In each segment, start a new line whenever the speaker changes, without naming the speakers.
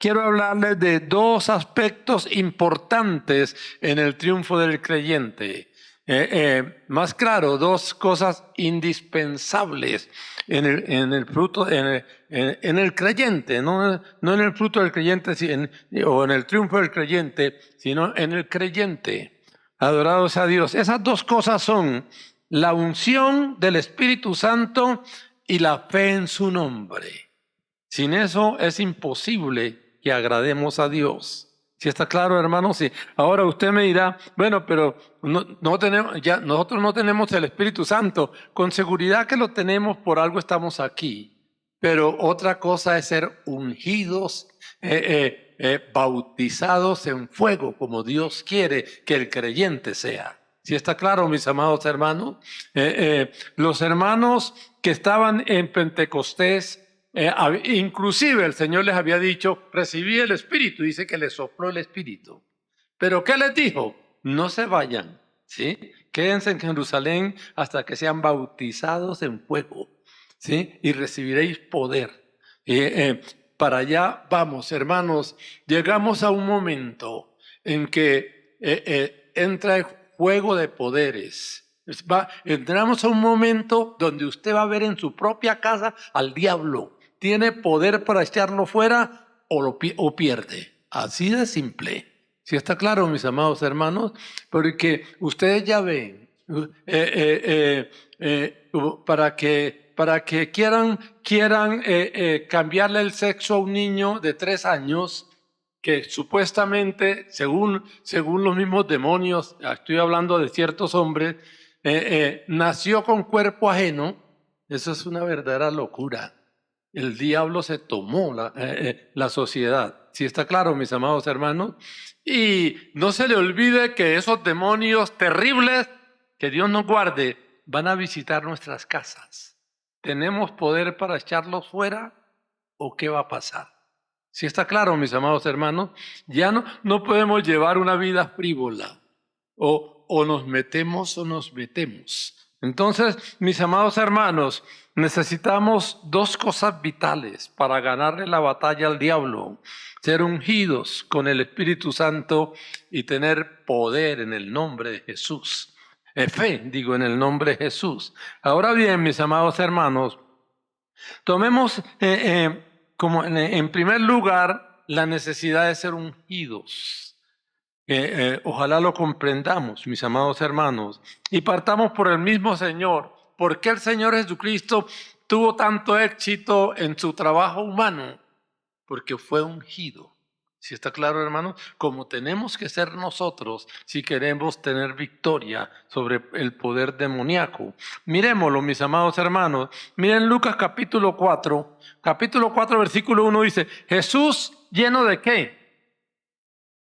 quiero hablarles de dos aspectos importantes en el triunfo del creyente. Más claro, dos cosas indispensables en el fruto, en el creyente, no en el fruto del creyente o en el triunfo del creyente, sino en el creyente. Adorado sea Dios. Esas dos cosas son la unción del Espíritu Santo y la fe en su nombre. Sin eso es imposible que agrademos a Dios. ¿Sí está claro, hermano? Sí. Ahora usted me dirá, bueno, pero no tenemos, ya nosotros no tenemos el Espíritu Santo. Con seguridad que lo tenemos, por algo estamos aquí. Pero otra cosa es ser ungidos, bautizados en fuego, como Dios quiere que el creyente sea. ¿Sí está claro, mis amados hermanos? Los hermanos que estaban en Pentecostés, inclusive el Señor les había dicho, recibí el Espíritu, dice que les sopló el Espíritu. ¿Pero qué les dijo? No se vayan, ¿sí? Quédense en Jerusalén hasta que sean bautizados en fuego, ¿sí? Y recibiréis poder. Para allá vamos, hermanos. Llegamos a un momento en que entra el juego de poderes. Entramos a un momento donde usted va a ver en su propia casa al diablo. Tiene poder para echarlo fuera o pierde. Así de simple. ¿Sí está claro, mis amados hermanos? Porque ustedes ya ven, para que quieran cambiarle el sexo a un niño de 3 años, que supuestamente, según los mismos demonios, estoy hablando de ciertos hombres, nació con cuerpo ajeno. Eso es una verdadera locura. El diablo se tomó la sociedad. ¿Sí está claro, mis amados hermanos? Y no se le olvide que esos demonios terribles, que Dios nos guarde, van a visitar nuestras casas. ¿Tenemos poder para echarlos fuera o qué va a pasar? ¿Sí está claro, mis amados hermanos? Ya no podemos llevar una vida frívola. O nos metemos o nos metemos. Entonces, mis amados hermanos, necesitamos dos cosas vitales para ganarle la batalla al diablo: ser ungidos con el Espíritu Santo y tener poder en el nombre de Jesús. Fe, digo, en el nombre de Jesús. Ahora bien, mis amados hermanos, tomemos como en primer lugar la necesidad de ser ungidos. Ojalá lo comprendamos, mis amados hermanos, y partamos por el mismo Señor. ¿Por qué el Señor Jesucristo tuvo tanto éxito en su trabajo humano? Porque fue ungido. ¿Sí está claro, hermanos? Como tenemos que ser nosotros si queremos tener victoria sobre el poder demoníaco. Miremoslo, mis amados hermanos. Miren Lucas capítulo 4. Capítulo 4, versículo 1 dice, Jesús, ¿lleno de qué?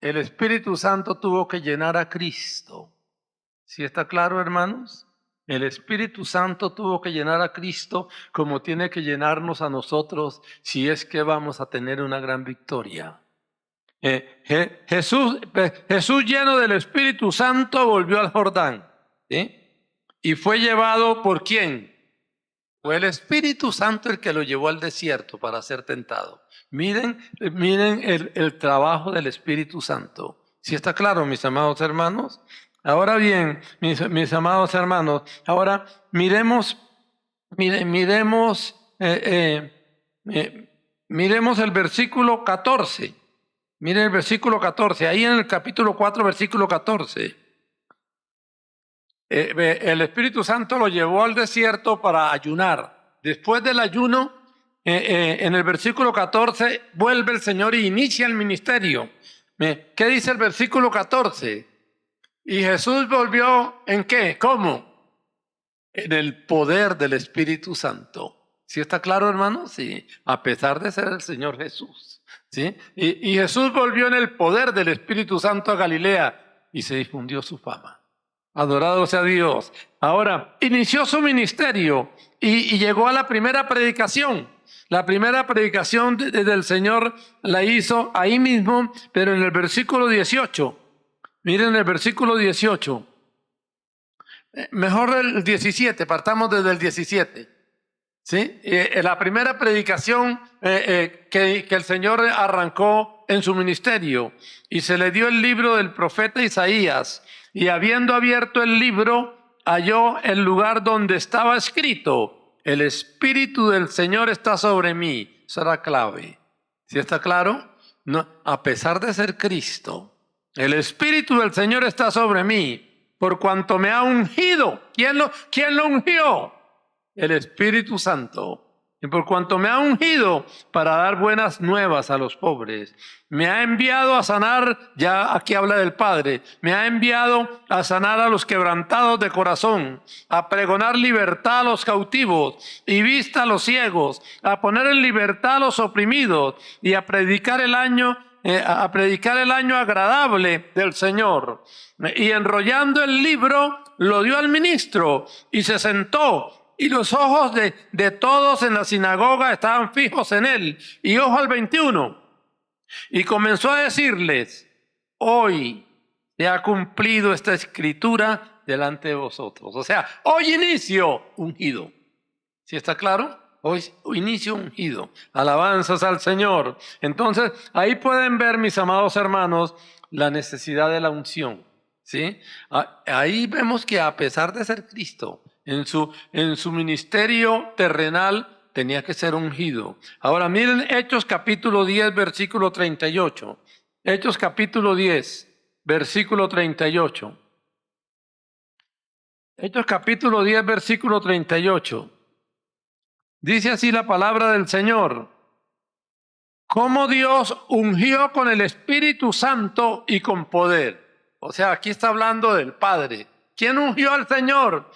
El Espíritu Santo tuvo que llenar a Cristo. ¿Sí está claro, hermanos? El Espíritu Santo tuvo que llenar a Cristo como tiene que llenarnos a nosotros si es que vamos a tener una gran victoria. Jesús lleno del Espíritu Santo volvió al Jordán, ¿sí? Y fue llevado ¿por quién? Fue el Espíritu Santo el que lo llevó al desierto para ser tentado. Miren el trabajo del Espíritu Santo. ¿Sí está claro, mis amados hermanos? Ahora bien, mis amados hermanos, ahora miremos el versículo 14. Miren el versículo 14, ahí en el capítulo 4, versículo 14. El Espíritu Santo lo llevó al desierto para ayunar. Después del ayuno, en el versículo 14, vuelve el Señor y inicia el ministerio. ¿Qué dice el versículo 14? Y Jesús volvió ¿en qué? ¿Cómo? En el poder del Espíritu Santo. ¿Sí está claro, hermano? Sí, a pesar de ser el Señor Jesús. ¿Sí? Y Jesús volvió en el poder del Espíritu Santo a Galilea y se difundió su fama. Adorado sea Dios. Ahora, inició su ministerio y llegó a la primera predicación. La primera predicación del Señor la hizo ahí mismo, pero en el versículo 18. Miren el versículo 18. Mejor el 17, partamos desde el 17. ¿sí? La primera predicación que el Señor arrancó en su ministerio, y se le dio el libro del profeta Isaías, y habiendo abierto el libro, halló el lugar donde estaba escrito: el Espíritu del Señor está sobre mí. Eso era clave. ¿Sí está claro? No, a pesar de ser Cristo, el Espíritu del Señor está sobre mí, por cuanto me ha ungido. ¿Quién lo ungió? El Espíritu Santo. Y por cuanto me ha ungido para dar buenas nuevas a los pobres, me ha enviado a sanar, ya aquí habla del Padre, me ha enviado a sanar a los quebrantados de corazón, a pregonar libertad a los cautivos y vista a los ciegos, a poner en libertad a los oprimidos y a predicar el año agradable del Señor. Y enrollando el libro, lo dio al ministro y se sentó. Y los ojos de todos en la sinagoga estaban fijos en él. Y ojo al 21. Y comenzó a decirles: hoy se ha cumplido esta escritura delante de vosotros. O sea, hoy inicio ungido. ¿Sí está claro? Hoy inicio ungido. Alabanzas al Señor. Entonces, ahí pueden ver, mis amados hermanos, la necesidad de la unción. ¿Sí? Ahí vemos que a pesar de ser Cristo, en su ministerio terrenal tenía que ser ungido. Ahora miren Hechos capítulo 10, versículo 38. Hechos capítulo 10, versículo 38. Hechos capítulo 10, versículo 38. Dice así la palabra del Señor: cómo Dios ungió con el Espíritu Santo y con poder. O sea, aquí está hablando del Padre. ¿Quién ungió al Señor?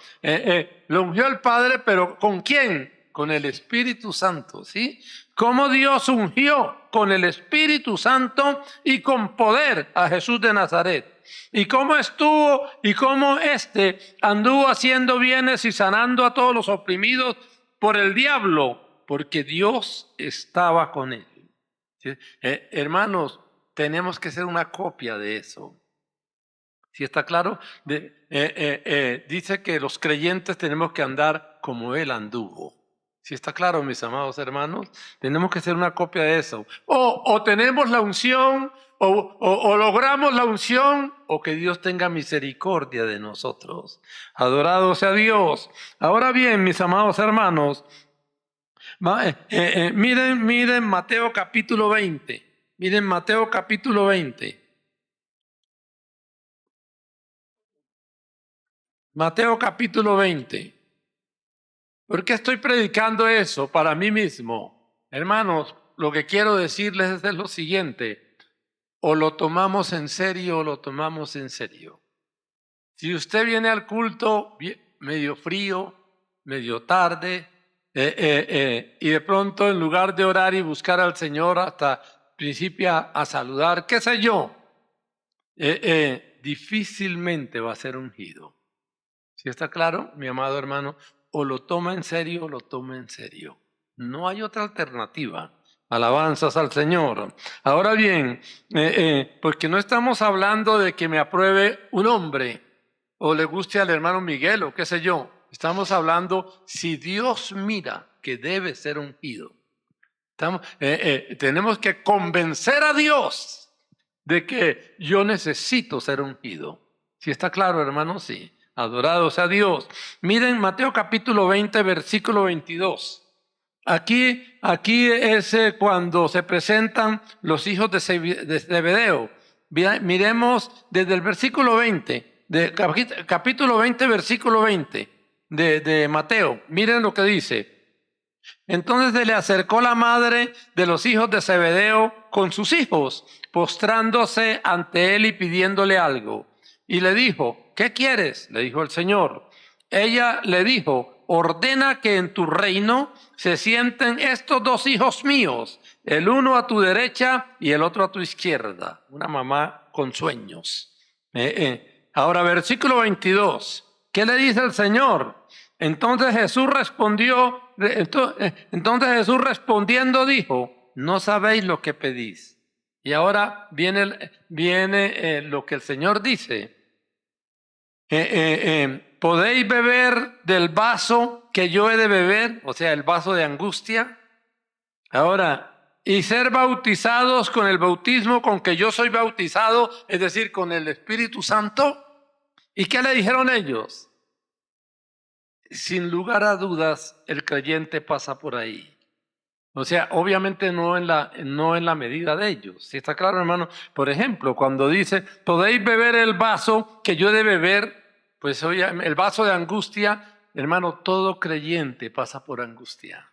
Lo ungió el Padre, pero ¿con quién? Con el Espíritu Santo, ¿sí? Cómo Dios ungió con el Espíritu Santo y con poder a Jesús de Nazaret. Y cómo estuvo y cómo anduvo haciendo bienes y sanando a todos los oprimidos por el diablo, porque Dios estaba con él. ¿Sí? Hermanos, tenemos que ser una copia de eso. ¿Sí está claro? Dice que los creyentes tenemos que andar como Él anduvo. ¿Sí está claro, mis amados hermanos? Tenemos que ser una copia de eso. O tenemos la unción, o logramos la unción, o que Dios tenga misericordia de nosotros. Adorado sea Dios. Ahora bien, mis amados hermanos, miren Mateo capítulo 20. Miren Mateo capítulo 20. Mateo capítulo 20. ¿Por qué estoy predicando eso para mí mismo? Hermanos, lo que quiero decirles es lo siguiente: o lo tomamos en serio o lo tomamos en serio. Si usted viene al culto medio frío, medio tarde, y de pronto en lugar de orar y buscar al Señor hasta principia a saludar, qué sé yo, difícilmente va a ser ungido. ¿Sí está claro, mi amado hermano? O lo toma en serio o lo toma en serio. No hay otra alternativa. Alabanzas al Señor. Ahora bien, porque no estamos hablando de que me apruebe un hombre o le guste al hermano Miguel o qué sé yo. Estamos hablando si Dios mira que debe ser ungido. Tenemos que convencer a Dios de que yo necesito ser ungido. ¿Sí está claro, hermano? Sí. Adorado sea Dios. Miren Mateo capítulo 20, versículo 22. Aquí es cuando se presentan los hijos de Zebedeo. Miremos desde el versículo 20, capítulo 20, versículo 20 de Mateo. Miren lo que dice. Entonces se le acercó la madre de los hijos de Zebedeo con sus hijos, postrándose ante él y pidiéndole algo. Y le dijo: ¿qué quieres? Le dijo el Señor. Ella le dijo: ordena que en tu reino se sienten estos dos hijos míos, el uno a tu derecha y el otro a tu izquierda. Una mamá con sueños. Ahora, versículo 22. ¿Qué le dice el Señor? Entonces Jesús respondiendo dijo: no sabéis lo que pedís. Y ahora viene lo que el Señor dice. ¿podéis beber del vaso que yo he de beber? O sea, el vaso de angustia. Ahora, y ser bautizados con el bautismo con que yo soy bautizado, es decir, con el Espíritu Santo. ¿Y qué le dijeron ellos? Sin lugar a dudas, el creyente pasa por ahí. O sea, obviamente no en la medida de ellos. ¿Sí está claro, hermano? Por ejemplo, cuando dice, podéis beber el vaso que yo he de beber, pues oye, el vaso de angustia, hermano, todo creyente pasa por angustia.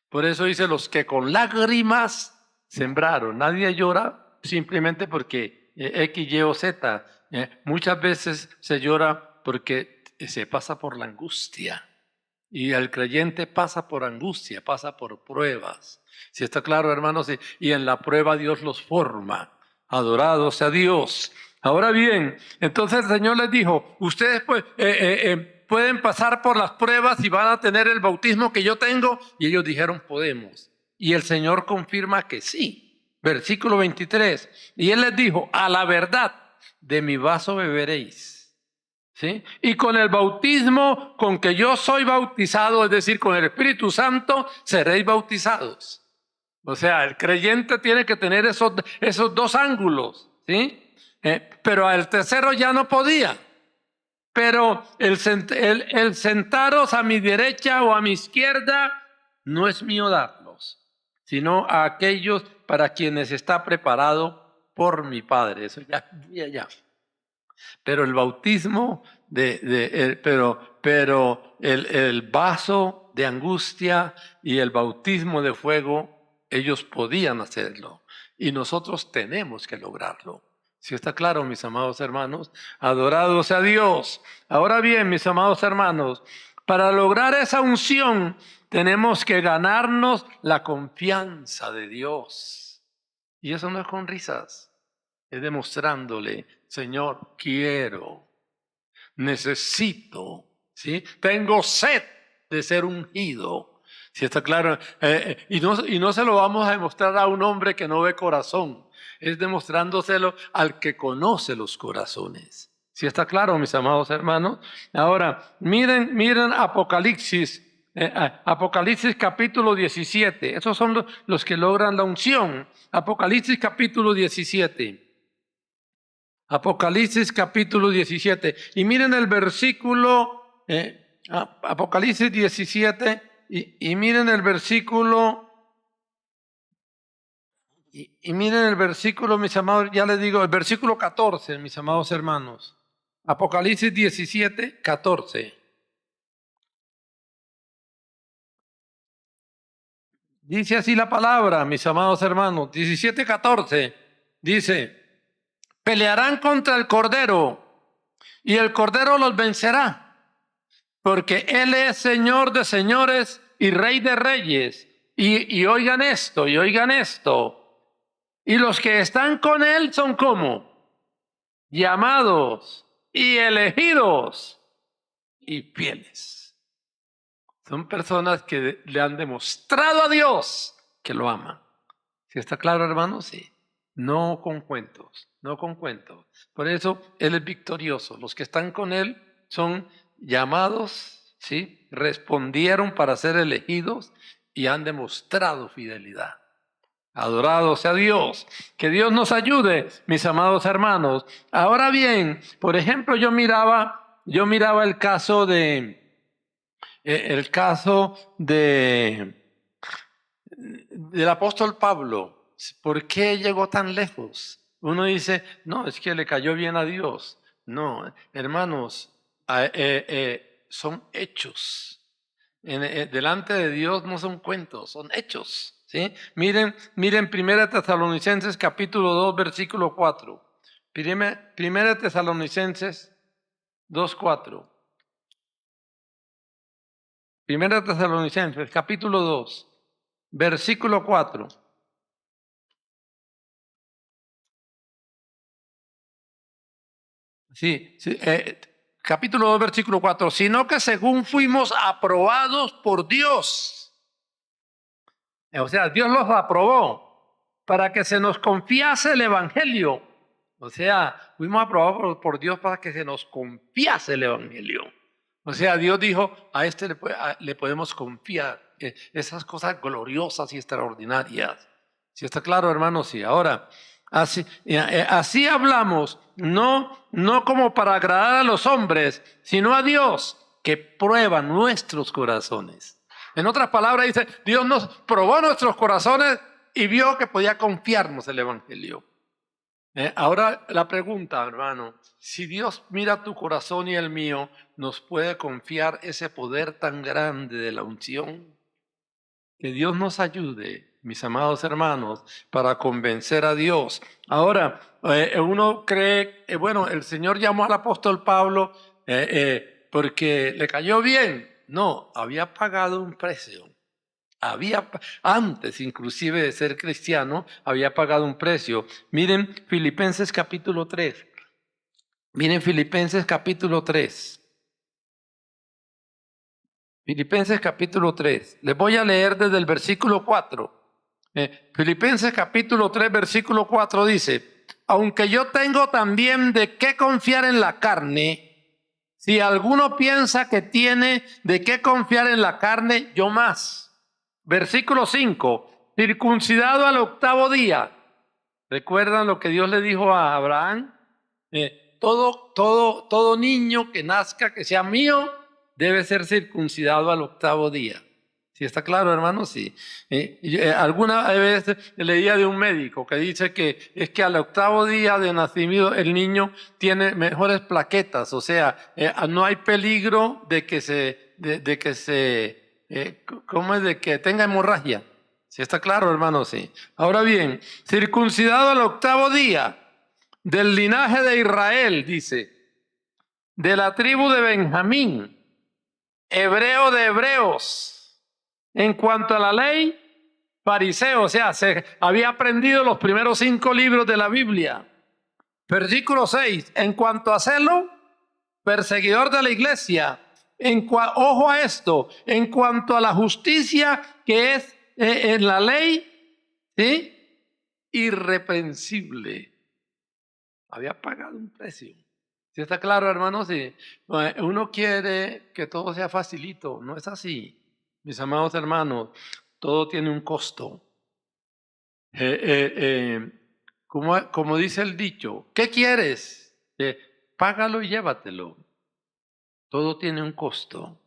Por eso dice, los que con lágrimas sembraron. Nadie llora simplemente porque X, Y o Z. Muchas veces se llora porque se pasa por la angustia. Y el creyente pasa por angustia, pasa por pruebas. Si está claro, hermanos, y en la prueba Dios los forma. Adorado sea Dios. Ahora bien, entonces el Señor les dijo, ustedes pues, pueden pasar por las pruebas y van a tener el bautismo que yo tengo. Y ellos dijeron, podemos. Y el Señor confirma que sí. Versículo 23. Y Él les dijo, a la verdad, de mi vaso beberéis. ¿Sí? Y con el bautismo con que yo soy bautizado, es decir, con el Espíritu Santo, seréis bautizados. O sea, el creyente tiene que tener esos dos ángulos, ¿sí? Pero al tercero ya no podía. Pero el sentaros a mi derecha o a mi izquierda no es mío darlos, sino a aquellos para quienes está preparado por mi Padre. Eso ya. Pero el bautismo, pero el vaso de angustia y el bautismo de fuego, ellos podían hacerlo. Y nosotros tenemos que lograrlo. ¿Sí está claro, mis amados hermanos? Adorado sea Dios. Ahora bien, mis amados hermanos, para lograr esa unción tenemos que ganarnos la confianza de Dios. Y eso no es con risas. Es demostrándole, Señor, quiero, necesito, ¿sí? Tengo sed de ser ungido. ¿Sí está claro? Y no se lo vamos a demostrar a un hombre que no ve corazón. Es demostrándoselo al que conoce los corazones. ¿Sí está claro, mis amados hermanos? Ahora, miren Apocalipsis. Apocalipsis capítulo 17. Esos son los que logran la unción. Apocalipsis capítulo 17. Apocalipsis capítulo 17. Y miren el versículo, Apocalipsis 17, y miren el versículo, y miren el versículo, mis amados, ya les digo, el versículo 14, mis amados hermanos. Apocalipsis 17, 14. Dice así la palabra, mis amados hermanos, 17, 14. Dice, pelearán contra el Cordero, y el Cordero los vencerá, porque Él es Señor de señores y Rey de reyes. Y oigan esto, y oigan esto. Y los que están con Él son como llamados y elegidos y fieles. Son personas que le han demostrado a Dios que lo aman. ¿Sí está claro, hermano? Sí. No con cuentos, no con cuentos. Por eso Él es victorioso. Los que están con Él son llamados, ¿sí? Respondieron para ser elegidos y han demostrado fidelidad. Adorado sea Dios. Que Dios nos ayude, mis amados hermanos. Ahora bien, por ejemplo, yo miraba el caso del apóstol Pablo. ¿Por qué llegó tan lejos? Uno dice, no, es que le cayó bien a Dios. No, hermanos, son hechos. Delante de Dios no son cuentos, son hechos. ¿Sí? Miren 1 Tesalonicenses capítulo 2, versículo 4. 1 Tesalonicenses 2, 4. 1 Tesalonicenses capítulo 2, versículo 4. Sí, capítulo 2, versículo 4. Sino que según fuimos aprobados por Dios. O sea, Dios los aprobó para que se nos confiase el Evangelio. O sea, fuimos aprobados por Dios para que se nos confiase el Evangelio. O sea, Dios dijo, a este le podemos confiar esas cosas gloriosas y extraordinarias. ¿Sí está claro, hermanos? Sí. Ahora, así hablamos, no como para agradar a los hombres, sino a Dios, que prueba nuestros corazones. En otras palabras, dice, Dios nos probó nuestros corazones y vio que podía confiarnos el Evangelio. Ahora la pregunta, hermano, si Dios mira tu corazón y el mío, ¿nos puede confiar ese poder tan grande de la unción? Que Dios nos ayude, mis amados hermanos, para convencer a Dios. Ahora, uno cree, bueno, el Señor llamó al apóstol Pablo porque le cayó bien. No, había pagado un precio. Antes inclusive de ser cristiano, había pagado un precio. Miren Filipenses capítulo 3. Miren Filipenses capítulo 3. Filipenses capítulo 3. Les voy a leer desde el versículo 4. Filipenses capítulo 3, versículo 4 dice, aunque yo tengo también de qué confiar en la carne, si alguno piensa que tiene de qué confiar en la carne, yo más. Versículo 5, circuncidado al 8º día. ¿Recuerdan lo que Dios le dijo a Abraham? Todo niño que nazca, que sea mío, debe ser circuncidado al 8º día. ¿Sí está claro, hermano? Sí. Alguna vez leía de un médico que dice que es que al 8º día de nacimiento el niño tiene mejores plaquetas, o sea, no hay peligro de que ¿cómo es? De que tenga hemorragia. ¿Sí está claro, hermano? Sí. Ahora bien, circuncidado al 8º día, del linaje de Israel, dice, de la tribu de Benjamín, hebreo de hebreos. En cuanto a la ley, fariseo, o sea, se había aprendido los primeros 5 libros de la Biblia. Versículo 6, en cuanto a celo, perseguidor de la iglesia. Ojo a esto, en cuanto a la justicia que es en la ley, ¿sí? Irreprensible. Había pagado un precio. ¿Sí está claro, hermanos? Sí. Uno quiere que todo sea facilito, no es así. Mis amados hermanos, todo tiene un costo. Como dice el dicho, ¿qué quieres? Págalo y llévatelo. Todo tiene un costo.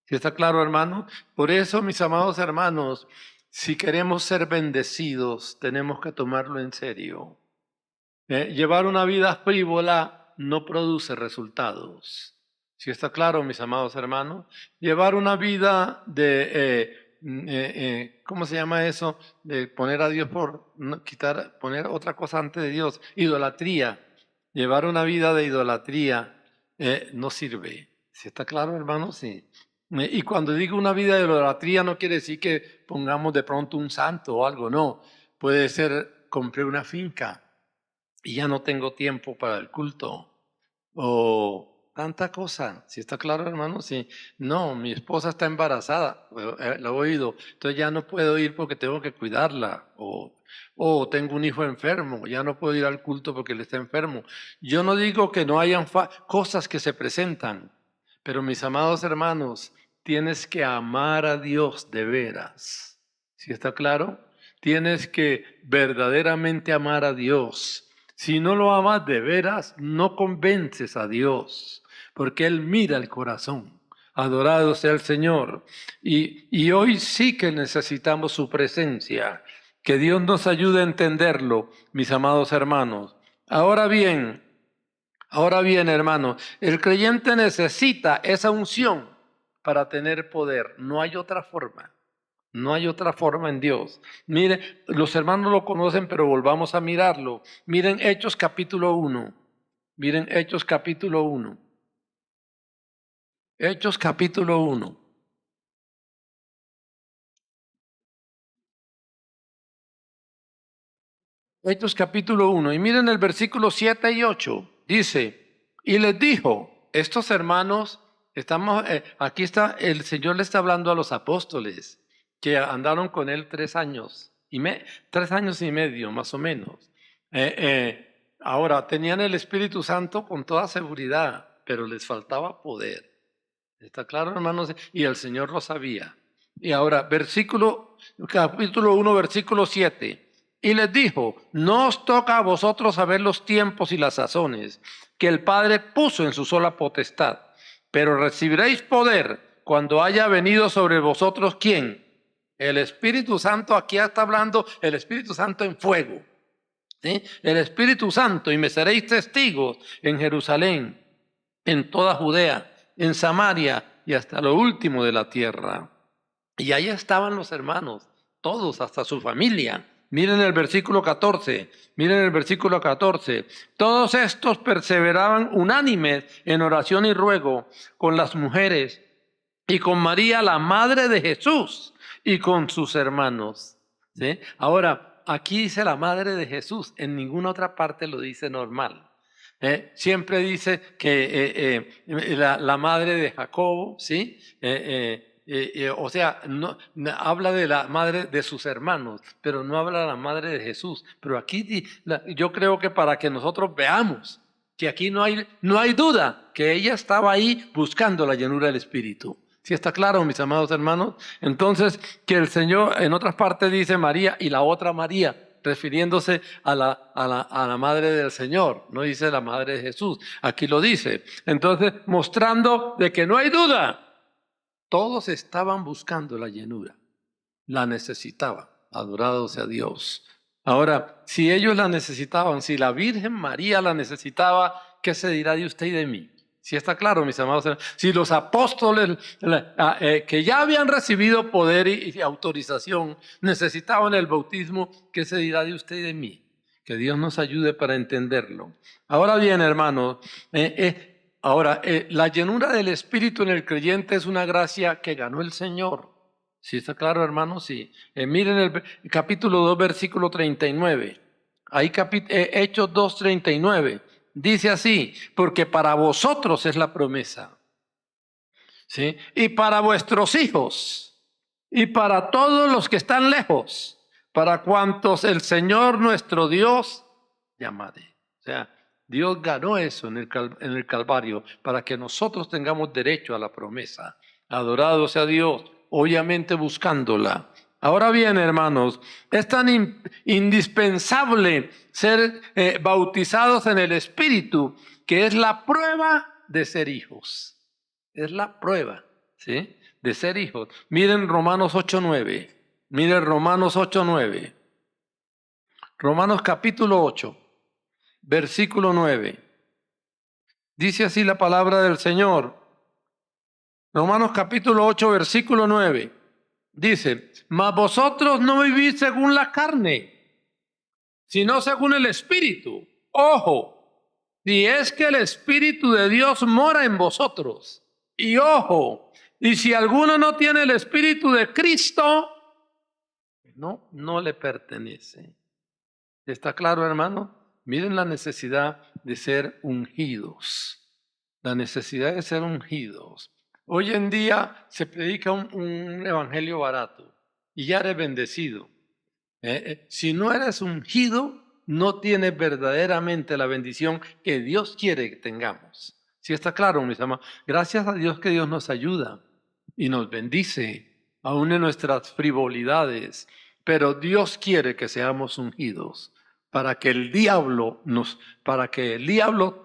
¿Sí está claro, hermano? Por eso, mis amados hermanos, si queremos ser bendecidos, tenemos que tomarlo en serio. Llevar una vida frívola no produce resultados. ¿Sí está claro, mis amados hermanos? Llevar una vida ¿cómo se llama eso? De poner a Dios poner otra cosa antes de Dios. Idolatría. Llevar una vida de idolatría no sirve. ¿Sí está claro, hermano? Sí. Y cuando digo una vida de idolatría no quiere decir que pongamos de pronto un santo o algo, no. Puede ser, compré una finca y ya no tengo tiempo para el culto. O tanta cosa. ¿Sí está claro, hermano? Sí. No, mi esposa está embarazada, lo he oído, entonces ya no puedo ir porque tengo que cuidarla. O tengo un hijo enfermo, ya no puedo ir al culto porque él está enfermo. Yo no digo que no hayan cosas que se presentan, pero mis amados hermanos, tienes que amar a Dios de veras. ¿Sí está claro? Tienes que verdaderamente amar a Dios. Si no lo amas de veras, no convences a Dios, porque Él mira el corazón. Adorado sea el Señor. Y hoy sí que necesitamos su presencia. Que Dios nos ayude a entenderlo, mis amados hermanos. Ahora bien, hermanos, el creyente necesita esa unción para tener poder. No hay otra forma. No hay otra forma en Dios. Miren, los hermanos lo conocen, pero volvamos a mirarlo. Miren Hechos capítulo 1. Miren Hechos capítulo 1. Hechos capítulo 1. Hechos capítulo 1. Y miren el versículo 7 y 8. Dice, y les dijo, estos hermanos, aquí está, el Señor le está hablando a los apóstoles que andaron con él 3 años. 3 años y medio, más o menos. Ahora, tenían el Espíritu Santo con toda seguridad, pero les faltaba poder. ¿Está claro, hermanos? Y el Señor lo sabía. Y ahora, capítulo 1, versículo 7. Y les dijo, no os toca a vosotros saber los tiempos y las sazones que el Padre puso en su sola potestad, pero recibiréis poder cuando haya venido sobre vosotros, ¿quién? El Espíritu Santo. Aquí está hablando el Espíritu Santo en fuego. ¿Sí? El Espíritu Santo, y me seréis testigos en Jerusalén, en toda Judea, en Samaria y hasta lo último de la tierra. Y ahí estaban los hermanos, todos, hasta su familia. Miren el versículo 14, miren el versículo 14. Todos estos perseveraban unánimes en oración y ruego con las mujeres y con María, la madre de Jesús, y con sus hermanos. ¿Sí? Ahora, aquí dice la madre de Jesús, en ninguna otra parte lo dice normal. Siempre dice que la madre de Jacobo, ¿sí? O sea, habla de la madre de sus hermanos, pero no habla de la madre de Jesús. Pero aquí yo creo que para que nosotros veamos que aquí no hay duda que ella estaba ahí buscando la llenura del Espíritu. ¿Sí está claro, mis amados hermanos? Entonces, que el Señor en otras partes dice María y la otra María, refiriéndose a la madre del Señor, no dice la madre de Jesús, aquí lo dice. Entonces, mostrando de que no hay duda, todos estaban buscando la llenura, la necesitaban, adorado sea Dios. Ahora, si ellos la necesitaban, si la Virgen María la necesitaba, ¿qué se dirá de usted y de mí? Si está claro, mis amados hermanos. Si los apóstoles que ya habían recibido poder y autorización necesitaban el bautismo, ¿qué se dirá de usted y de mí? Que Dios nos ayude para entenderlo. Ahora bien, hermanos, la llenura del Espíritu en el creyente es una gracia que ganó el Señor. ¿Sí está claro, hermanos? Sí. Miren el capítulo 2, versículo 39. Ahí Hechos 2, 39. Dice así, porque para vosotros es la promesa, ¿sí? Y para vuestros hijos, y para todos los que están lejos, para cuantos el Señor nuestro Dios llamare. O sea, Dios ganó eso en el Calvario para que nosotros tengamos derecho a la promesa. Adorado sea Dios, obviamente buscándola. Ahora bien, hermanos, es tan indispensable ser bautizados en el Espíritu que es la prueba de ser hijos. Es la prueba, ¿sí? De ser hijos. Miren Romanos 8:9. Miren Romanos 8:9. Romanos capítulo 8, versículo 9. Dice así la palabra del Señor. Romanos capítulo 8, versículo 9. Dice, mas vosotros no vivís según la carne, sino según el Espíritu. Ojo, si es que el Espíritu de Dios mora en vosotros. Y ojo, y si alguno no tiene el Espíritu de Cristo, no le pertenece. ¿Está claro, hermano? Miren la necesidad de ser ungidos. La necesidad de ser ungidos. Hoy en día se predica un evangelio barato y ya eres bendecido. Si no eres ungido, no tienes verdaderamente la bendición que Dios quiere que tengamos. ¿Sí está claro, mis amados? Gracias a Dios que Dios nos ayuda y nos bendice, aún en nuestras frivolidades. Pero Dios quiere que seamos ungidos para que el diablo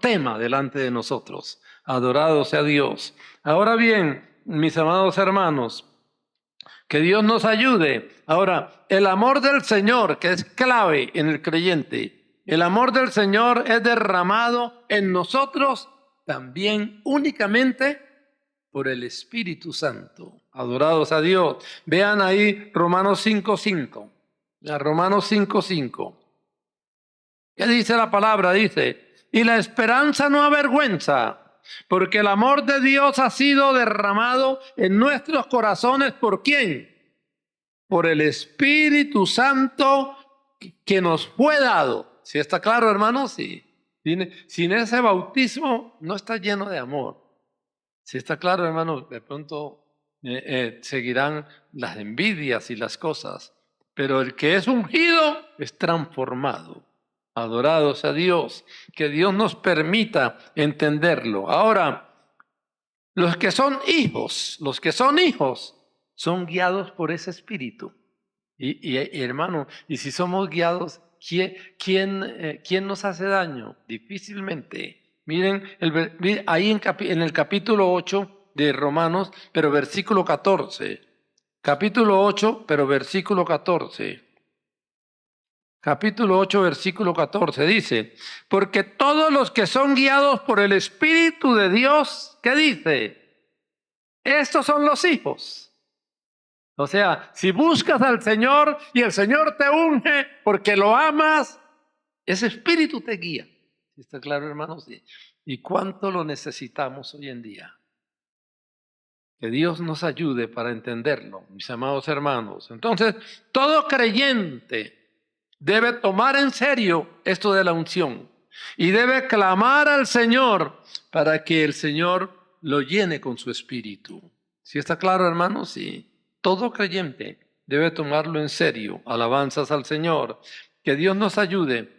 tema delante de nosotros. Adorado sea Dios. Ahora bien, mis amados hermanos, que Dios nos ayude. Ahora, el amor del Señor, que es clave en el creyente, el amor del Señor es derramado en nosotros también únicamente por el Espíritu Santo. Adorados a Dios. Vean ahí Romanos 5:5. Romanos 5:5. ¿Qué dice la palabra? Dice, y la esperanza no avergüenza, porque el amor de Dios ha sido derramado en nuestros corazones. ¿Por quién? Por el Espíritu Santo que nos fue dado. ¿Sí está claro, hermanos? Sí. Sin ese bautismo no está lleno de amor. ¿Sí está claro, hermanos? De pronto seguirán las envidias y las cosas. Pero el que es ungido es transformado. Adorados a Dios, que Dios nos permita entenderlo. Ahora, los que son hijos, son guiados por ese espíritu. Y, hermano, y si somos guiados, ¿quién nos hace daño? Difícilmente. Miren, ahí en el capítulo 8 de Romanos, pero versículo 14. Capítulo 8, pero versículo 14. Capítulo 8, versículo 14 dice, porque todos los que son guiados por el Espíritu de Dios, ¿qué dice? Estos son los hijos. O sea, si buscas al Señor y el Señor te unge porque lo amas, ese Espíritu te guía. ¿Está claro, hermanos? Sí. ¿Y cuánto lo necesitamos hoy en día? Que Dios nos ayude para entenderlo, mis amados hermanos. Entonces, todo creyente debe tomar en serio esto de la unción y debe clamar al Señor para que el Señor lo llene con su espíritu. ¿Sí está claro, hermanos? Sí. Todo creyente debe tomarlo en serio. Alabanzas al Señor. Que Dios nos ayude.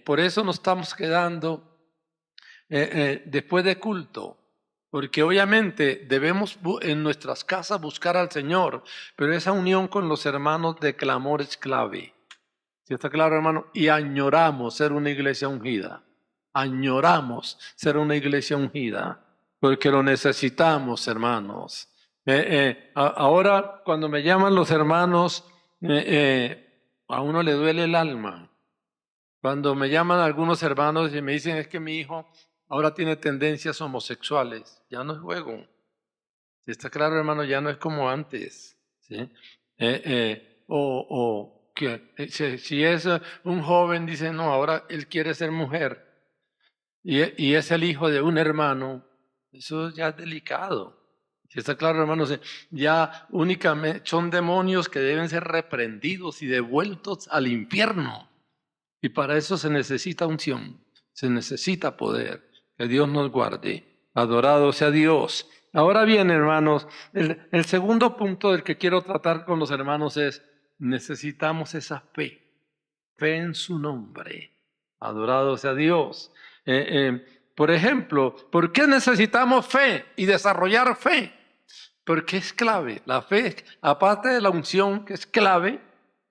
Por eso nos estamos quedando después de culto. Porque obviamente debemos en nuestras casas buscar al Señor, pero esa unión con los hermanos de clamor es clave. ¿Sí está claro, hermano? Y añoramos ser una iglesia ungida. Añoramos ser una iglesia ungida, porque lo necesitamos, hermanos. Ahora, cuando me llaman los hermanos, a uno le duele el alma. Cuando me llaman algunos hermanos y me dicen, es que mi hijo ahora tiene tendencias homosexuales, ya no es juego. ¿Sí está claro, hermano? Ya no es como antes. ¿Sí? Si es un joven, dice, no, ahora él quiere ser mujer y es el hijo de un hermano, eso ya es delicado. Si está claro, hermanos, ya únicamente son demonios que deben ser reprendidos y devueltos al infierno. Y para eso se necesita unción, se necesita poder. Que Dios nos guarde. Adorado sea Dios. Ahora bien, hermanos, el segundo punto del que quiero tratar con los hermanos es, necesitamos esa fe, fe en su nombre. Adorado sea Dios. Por ejemplo, ¿por qué necesitamos fe y desarrollar fe? Porque es clave. La fe, aparte de la unción que es clave,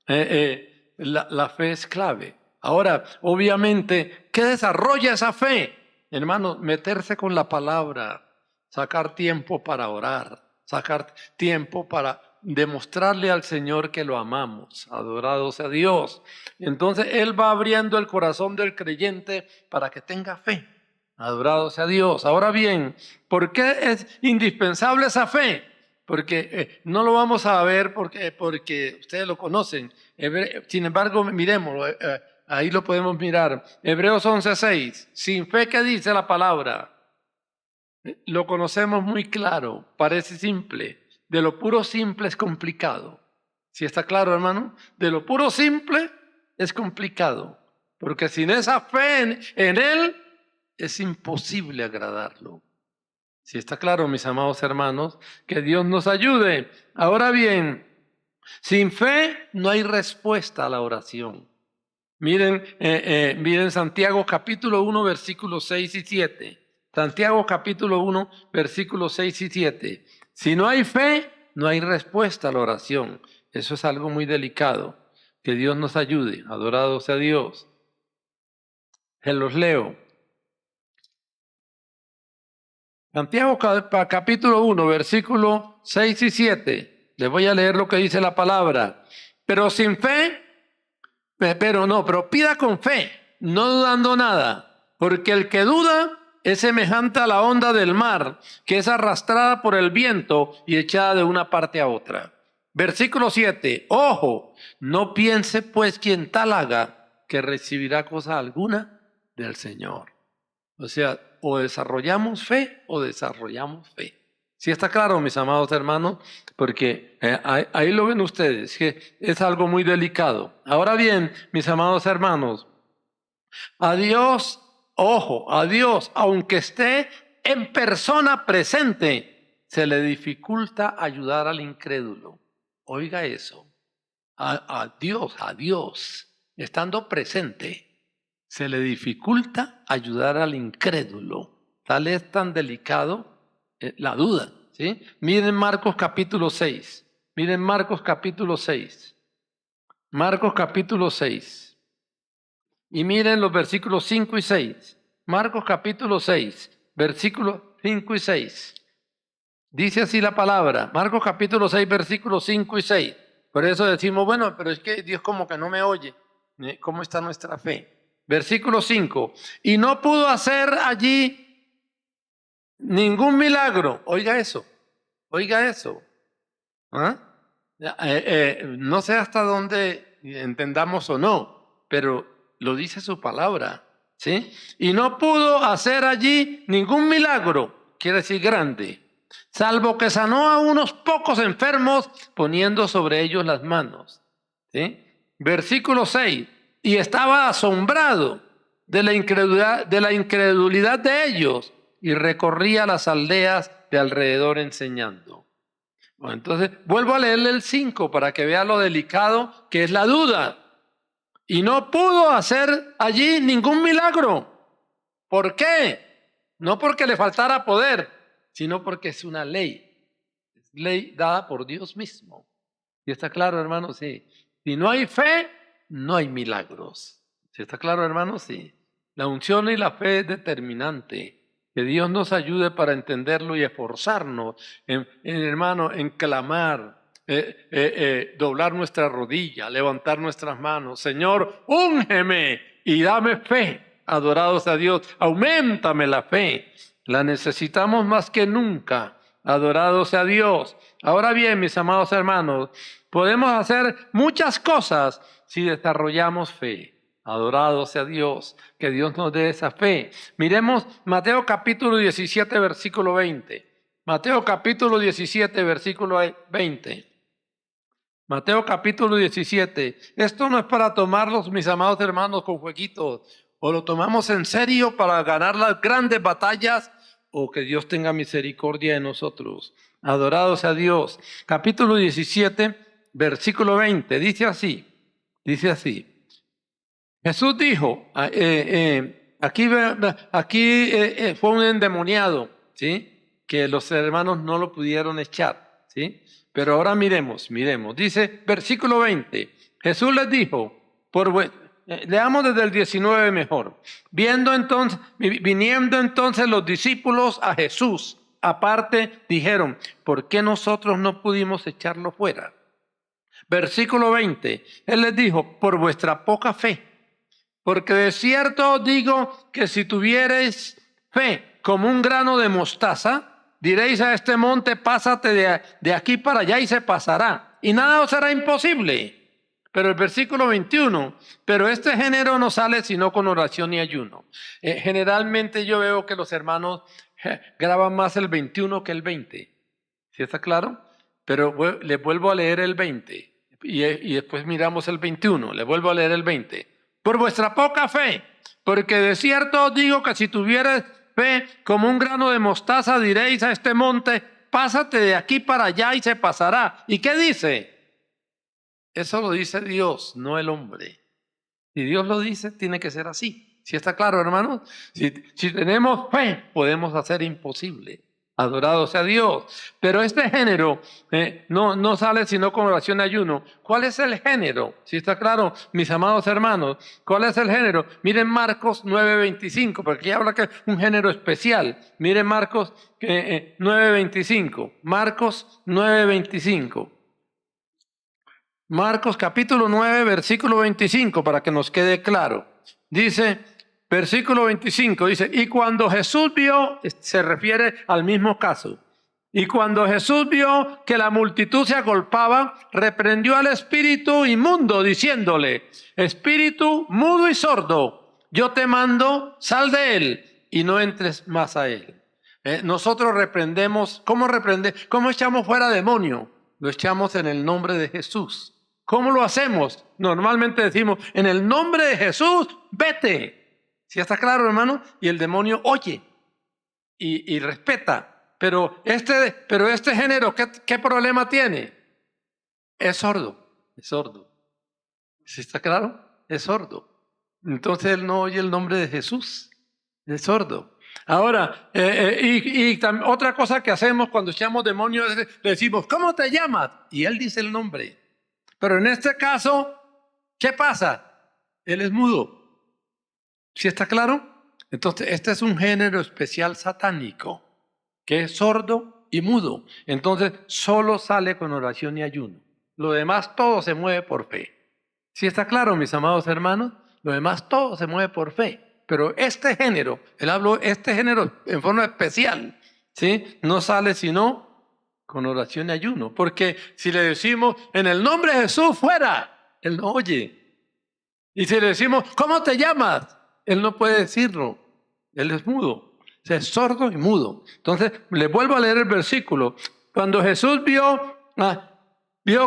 la fe es clave. Ahora, obviamente, ¿qué desarrolla esa fe? Hermano, meterse con la palabra, sacar tiempo para orar, sacar tiempo para demostrarle al Señor que lo amamos, adorado sea Dios. Entonces Él va abriendo el corazón del creyente para que tenga fe, adorado sea Dios. Ahora bien, ¿por qué es indispensable esa fe? Porque no lo vamos a ver porque ustedes lo conocen. Sin embargo, miremoslo, ahí lo podemos mirar. Hebreos 11:6. Sin fe, ¿qué dice la palabra? Lo conocemos muy claro, parece simple. De lo puro simple es complicado. ¿Sí está claro, hermano? De lo puro simple es complicado. Porque sin esa fe en Él es imposible agradarlo. ¿Sí está claro, mis amados hermanos? Que Dios nos ayude. Ahora bien, sin fe no hay respuesta a la oración. Miren Santiago capítulo 1, versículos 6 y 7. Santiago capítulo 1, versículos 6 y 7. Si no hay fe, no hay respuesta a la oración. Eso es algo muy delicado. Que Dios nos ayude. Adorado sea Dios. Se los leo. Santiago capítulo 1, versículos 6 y 7. Les voy a leer lo que dice la palabra. Pero sin fe, pero pida con fe, no dudando nada, porque el que duda es semejante a la onda del mar, que es arrastrada por el viento y echada de una parte a otra. Versículo 7, ojo, no piense pues quien tal haga que recibirá cosa alguna del Señor. O sea, o desarrollamos fe o desarrollamos fe. ¿Sí está claro, mis amados hermanos? Porque ahí lo ven ustedes, que es algo muy delicado. Ahora bien, mis amados hermanos, a Dios, ojo, a Dios, aunque esté en persona presente, se le dificulta ayudar al incrédulo. Oiga eso. A Dios, estando presente, se le dificulta ayudar al incrédulo. Tal es tan delicado la duda, ¿sí? Miren Marcos capítulo 6. Miren Marcos capítulo 6. Marcos capítulo 6. Y miren los versículos 5 y 6. Marcos capítulo 6, versículos 5 y 6. Dice así la palabra, Marcos capítulo 6, versículos 5 y 6. Por eso decimos, bueno, pero es que Dios como que no me oye. ¿Cómo está nuestra fe? Versículo 5. Y no pudo hacer allí ningún milagro. Oiga eso, oiga eso. ¿Ah? No sé hasta dónde entendamos o no, pero lo dice su palabra, ¿sí? Y no pudo hacer allí ningún milagro, quiere decir grande, salvo que sanó a unos pocos enfermos poniendo sobre ellos las manos, ¿sí? Versículo 6, y estaba asombrado de la incredulidad de ellos y recorría las aldeas de alrededor enseñando. Bueno, entonces, vuelvo a leerle el 5 para que vea lo delicado que es la duda. Y no pudo hacer allí ningún milagro. ¿Por qué? No porque le faltara poder, sino porque es una ley. Es ley dada por Dios mismo. ¿Y está claro, hermano? Sí. Si no hay fe, no hay milagros. ¿Sí está claro, hermano? Sí. La unción y la fe es determinante. Que Dios nos ayude para entenderlo y esforzarnos, hermano, en clamar, doblar nuestra rodilla, levantar nuestras manos. Señor, úngeme y dame fe. Adorados a Dios, auméntame la fe. La necesitamos más que nunca. Adorados a Dios. Ahora bien, mis amados hermanos, podemos hacer muchas cosas si desarrollamos fe. Adorado sea Dios, que Dios nos dé esa fe. Miremos Mateo capítulo 17, versículo 20. Mateo capítulo 17, versículo 20. Mateo capítulo 17. Esto no es para tomarlos, mis amados hermanos, con jueguitos. O lo tomamos en serio para ganar las grandes batallas, o que Dios tenga misericordia de nosotros. Adorado sea Dios. Capítulo 17, versículo 20. Dice así. Dice así. Jesús dijo, aquí fue un endemoniado, ¿sí? Que los hermanos no lo pudieron echar, ¿sí? Pero ahora miremos. Dice, versículo 20, Jesús les dijo, leamos desde el 19 mejor. Viniendo entonces los discípulos a Jesús, aparte, dijeron, ¿por qué nosotros no pudimos echarlo fuera? Versículo 20, Él les dijo, por vuestra poca fe. Porque de cierto os digo que si tuviereis fe como un grano de mostaza, diréis a este monte, pásate de aquí para allá y se pasará. Y nada os será imposible. Pero el versículo 21, pero este género no sale sino con oración y ayuno. Generalmente yo veo que los hermanos graban más el 21 que el 20. ¿Sí está claro? Pero les vuelvo a leer el 20 y después miramos el 21. Les vuelvo a leer el 20. Por vuestra poca fe, porque de cierto os digo que si tuvierais fe como un grano de mostaza, diréis a este monte, pásate de aquí para allá y se pasará. ¿Y qué dice? Eso lo dice Dios, no el hombre. Si Dios lo dice, tiene que ser así. ¿Sí está claro, hermanos? Si tenemos fe, podemos hacer imposible. Adorado sea Dios. Pero este género no sale sino con oración y ayuno. ¿Cuál es el género? ¿Sí está claro, mis amados hermanos? ¿Cuál es el género? Miren Marcos 9:25, porque aquí habla que es un género especial. Miren Marcos 9:25. Marcos 9:25. Marcos capítulo 9, versículo 25, para que nos quede claro. Dice, versículo 25, dice, y cuando Jesús vio, se refiere al mismo caso, y cuando Jesús vio que la multitud se agolpaba, reprendió al espíritu inmundo, diciéndole, espíritu mudo y sordo, yo te mando, sal de él, y no entres más a él. Nosotros reprendemos, ¿cómo echamos fuera demonio? Lo echamos en el nombre de Jesús. ¿Cómo lo hacemos? Normalmente decimos, en el nombre de Jesús, vete. ¿Sí está claro, hermano? Y el demonio oye y respeta. Pero este género, ¿qué problema tiene? Es sordo, es sordo. ¿Sí está claro? Es sordo. Entonces él no oye el nombre de Jesús, es sordo. Ahora, otra cosa que hacemos cuando echamos demonios es le decimos, ¿cómo te llamas? Y él dice el nombre. Pero en este caso, ¿qué pasa? Él es mudo. ¿Sí está claro? Entonces, este es un género especial satánico, que es sordo y mudo. Entonces, solo sale con oración y ayuno. Lo demás todo se mueve por fe. ¿Sí está claro, mis amados hermanos? Lo demás todo se mueve por fe. Pero este género, este género en forma especial, ¿sí? No sale sino con oración y ayuno. Porque si le decimos, en el nombre de Jesús, fuera, él no oye. Y si le decimos, ¿cómo te llamas? Él no puede decirlo. Él es mudo. O sea, es sordo y mudo. Entonces, le vuelvo a leer el versículo. Cuando Jesús vio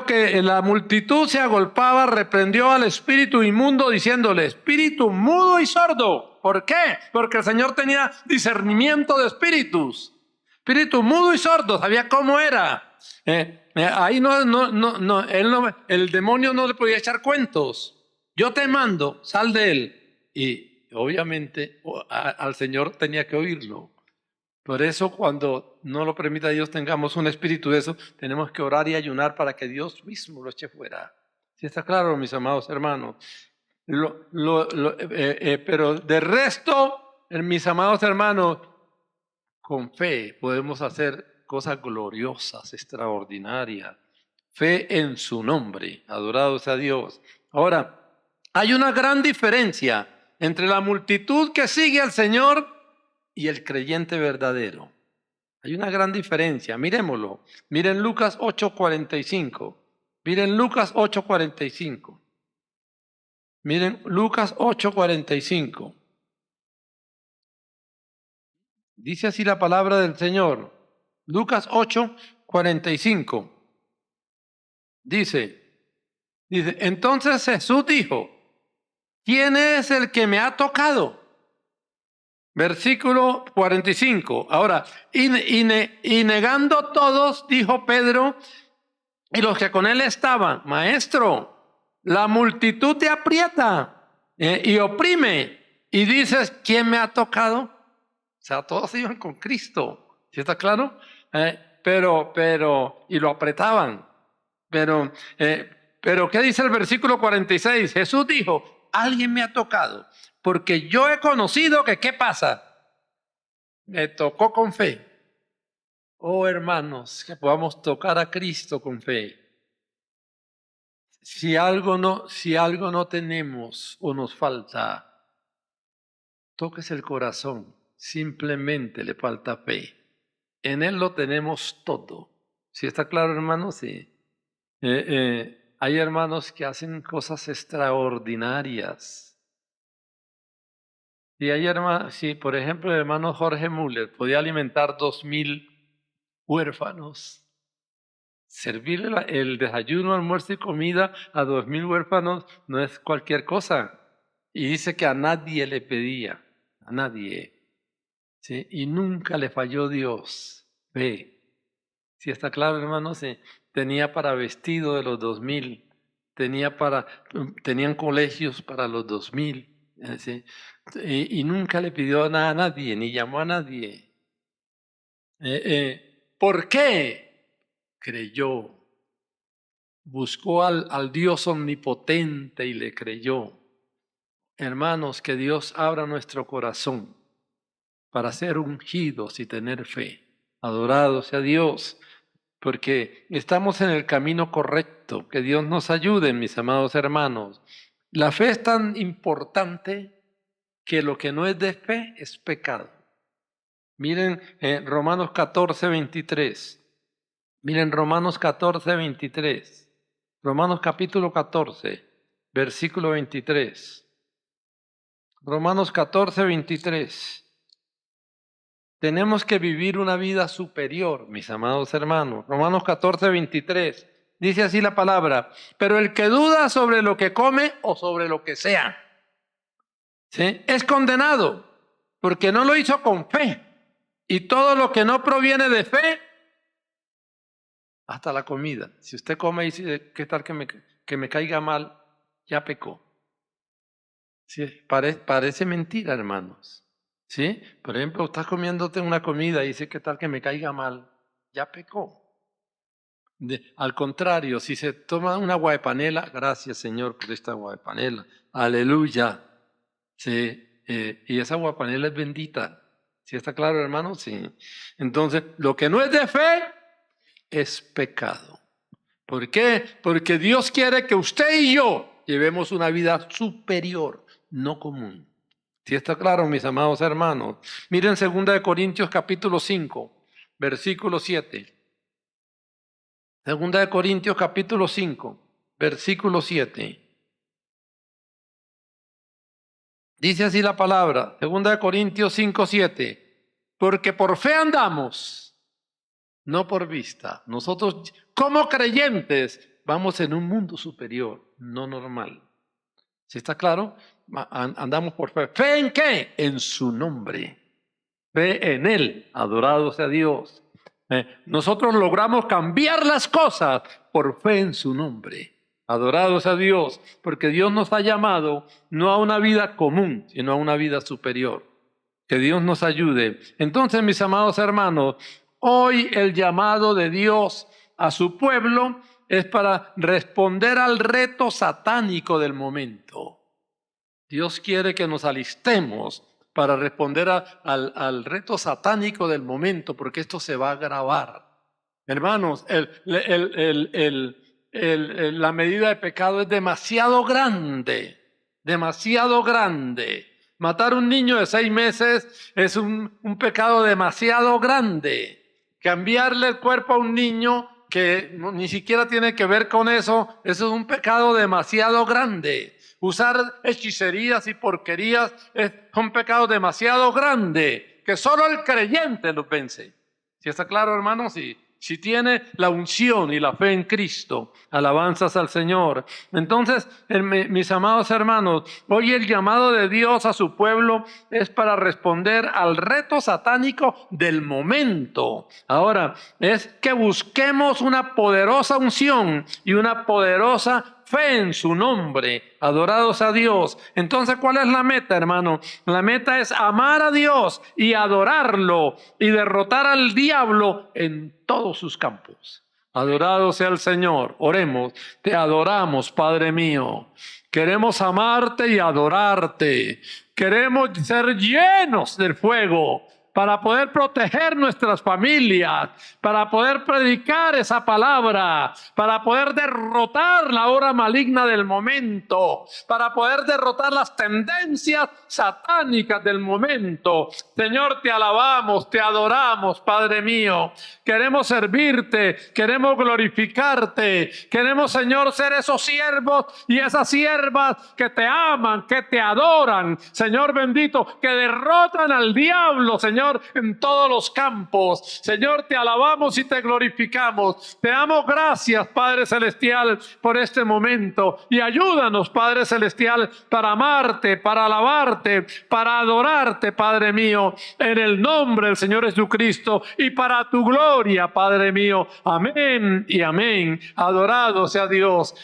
que la multitud se agolpaba, reprendió al espíritu inmundo diciéndole, espíritu mudo y sordo. ¿Por qué? Porque el Señor tenía discernimiento de espíritus. Espíritu mudo y sordo, sabía cómo era. Ahí el demonio no le podía echar cuentos. Yo te mando, sal de él. Y obviamente al Señor tenía que oírlo. Por eso cuando no lo permita Dios tengamos un espíritu de eso, tenemos que orar y ayunar para que Dios mismo lo eche fuera. ¿Sí está claro, mis amados hermanos? Pero de resto, mis amados hermanos, con fe podemos hacer cosas gloriosas, extraordinarias. Fe en su nombre, adorado sea Dios. Ahora, hay una gran diferencia entre la multitud que sigue al Señor y el creyente verdadero. Hay una gran diferencia, miremoslo. Miren Lucas 8:45. Miren Lucas 8:45. Miren Lucas 8:45. Dice así la palabra del Señor. Lucas 8:45. Dice, entonces Jesús dijo, ¿quién es el que me ha tocado? Versículo 45. Ahora, y negando todos, dijo Pedro, y los que con él estaban, maestro, la multitud te aprieta y oprime, y dices, ¿quién me ha tocado? O sea, todos iban con Cristo, ¿sí está claro? Y lo apretaban. Pero, ¿qué dice el versículo 46? Jesús dijo, alguien me ha tocado, porque yo he conocido que, ¿qué pasa? Me tocó con fe. Oh, hermanos, que podamos tocar a Cristo con fe. Si algo no tenemos o nos falta, toques el corazón. Simplemente le falta fe. En Él lo tenemos todo. ¿Sí está claro, hermanos? Sí. Hay hermanos que hacen cosas extraordinarias. Y hay hermanos, sí, por ejemplo, el hermano Jorge Müller podía alimentar 2,000 huérfanos. Servirle el desayuno, almuerzo y comida a 2,000 huérfanos no es cualquier cosa. Y dice que a nadie le pedía, a nadie. ¿Sí? Y nunca le falló Dios. Ve. ¿Sí está claro, hermano? Sí. Tenía para vestido de los 2,000. Tenían colegios para los 2,000. ¿Sí? Y nunca le pidió nada a nadie, ni llamó a nadie. ¿Por qué? Creyó. Buscó al Dios omnipotente y le creyó. Hermanos, que Dios abra nuestro corazón para ser ungidos y tener fe. Adorado sea Dios, porque estamos en el camino correcto. Que Dios nos ayude, mis amados hermanos. La fe es tan importante que lo que no es de fe es pecado. Miren Romanos 14:23. Miren Romanos 14:23. Romanos capítulo 14, versículo 23. Romanos 14:23. Tenemos que vivir una vida superior, mis amados hermanos. Romanos 14:23. Dice así la palabra, pero el que duda sobre lo que come o sobre lo que sea, ¿sí?, es condenado, porque no lo hizo con fe. Y todo lo que no proviene de fe, hasta la comida. Si usted come y dice, ¿qué tal que me caiga mal? Ya pecó. Sí, parece mentira, hermanos. ¿Sí? Por ejemplo, estás comiéndote una comida y dice, ¿qué tal que me caiga mal? Ya pecó. Al contrario, si se toma un agua de panela, gracias Señor por esta agua de panela, aleluya. Sí, y esa agua de panela es bendita. ¿Sí está claro, hermano? Sí. Entonces, lo que no es de fe es pecado. ¿Por qué? Porque Dios quiere que usted y yo llevemos una vida superior, no común. ¿Sí está claro, mis amados hermanos? Miren 2 Corintios capítulo 5, versículo 7. 2 Corintios capítulo 5, versículo 7. Dice así la palabra, 2 Corintios 5, 7. Porque por fe andamos, no por vista. Nosotros, como creyentes, vamos en un mundo superior, no normal. ¿Sí está claro? Andamos por fe. ¿Fe en qué? En su nombre. Fe en Él, adorado sea Dios. Nosotros logramos cambiar las cosas por fe en su nombre. Adorado sea Dios, porque Dios nos ha llamado no a una vida común, sino a una vida superior. Que Dios nos ayude. Entonces, mis amados hermanos, hoy el llamado de Dios a su pueblo es para responder al reto satánico del momento. Dios quiere que nos alistemos para responder al reto satánico del momento, porque esto se va a grabar. Hermanos, la medida de pecado es demasiado grande, demasiado grande. Matar a un niño de 6 meses es un pecado demasiado grande. Cambiarle el cuerpo a un niño que ni siquiera tiene que ver con eso es un pecado demasiado grande. Usar hechicerías y porquerías es un pecado demasiado grande que solo el creyente los vence. ¿Sí está claro, hermanos? Si tiene la unción y la fe en Cristo, alabanzas al Señor. Entonces, mis amados hermanos, hoy el llamado de Dios a su pueblo es para responder al reto satánico del momento. Ahora, es que busquemos una poderosa unción y una poderosa fe en su nombre, adorados a Dios. Entonces, ¿cuál es la meta, hermano? La meta es amar a Dios y adorarlo y derrotar al diablo en todos sus campos. Adorado sea el Señor. Oremos. Te adoramos, Padre mío. Queremos amarte y adorarte. Queremos ser llenos del fuego para poder proteger nuestras familias, para poder predicar esa palabra, para poder derrotar la hora maligna del momento, para poder derrotar las tendencias satánicas del momento. Señor, te alabamos, te adoramos, Padre mío. Queremos servirte, queremos glorificarte, queremos, Señor, ser esos siervos y esas siervas que te aman, que te adoran, Señor bendito, que derrotan al diablo, Señor, en todos los campos. Señor, te alabamos y te glorificamos. Te damos gracias, Padre Celestial, por este momento. Y ayúdanos, Padre Celestial, para amarte, para alabarte, para adorarte, Padre mío, en el nombre del Señor Jesucristo y para tu gloria, Padre mío. Amén y amén. Adorado sea Dios.